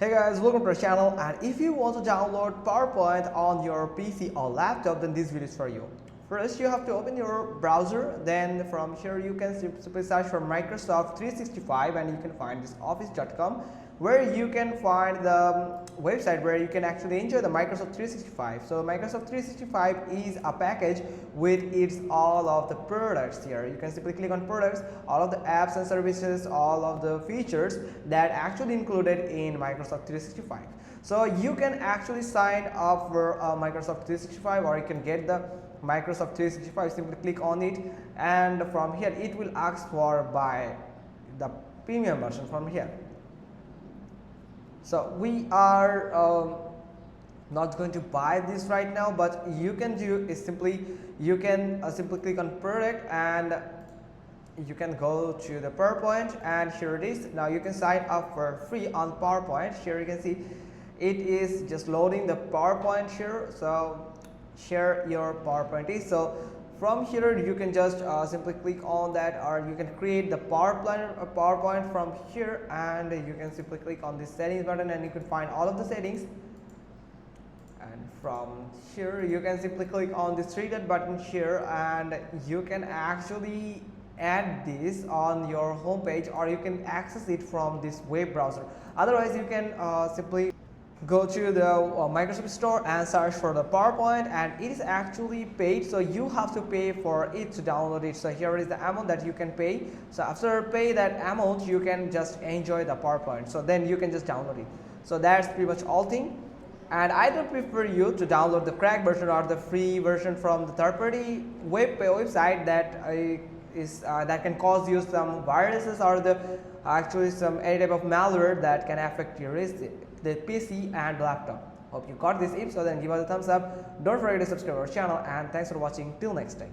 Hey guys, welcome to our channel, and if you want to download PowerPoint on your PC or laptop, then this video is for you. First, you have to open your browser. Then from here you can simply search for Microsoft 365 and you can find this office.com, where you can find the website where you can actually enjoy the Microsoft 365. So Microsoft 365 is a package with its all of the products. Here you can simply click on products, all of the apps and services, all of the features that actually included in Microsoft 365. So you can actually sign up for Microsoft 365, or you can get the Microsoft 365. Simply click on it, and from here it will ask for buy the premium version from here. So we are not going to buy this right now, but you can do is simply simply click on product, and you can go to the PowerPoint, and here it is. Now you can sign up for free on PowerPoint. Here you can see it is just loading the PowerPoint here. So share your PowerPoint is. So from here you can just simply click on that, or you can create the PowerPoint from here, and you can simply click on the settings button and you can find all of the settings. And from here you can simply click on this three dot button here, and you can actually add this on your home page, or you can access it from this web browser. Otherwise you can simply go to the Microsoft Store and search for the PowerPoint, and it is actually paid, so you have to pay for it to download it. So here is the amount that you can pay. So after pay that amount, you can just enjoy the PowerPoint. So then you can just download it. So that's pretty much all thing. And I don't prefer you to download the cracked version or the free version from the third-party website that that can cause you some viruses, or actually some any type of malware that can affect your the PC and laptop. Hope you got this. If so, then give us a thumbs up. Don't forget to subscribe our channel, and thanks for watching. Till next time.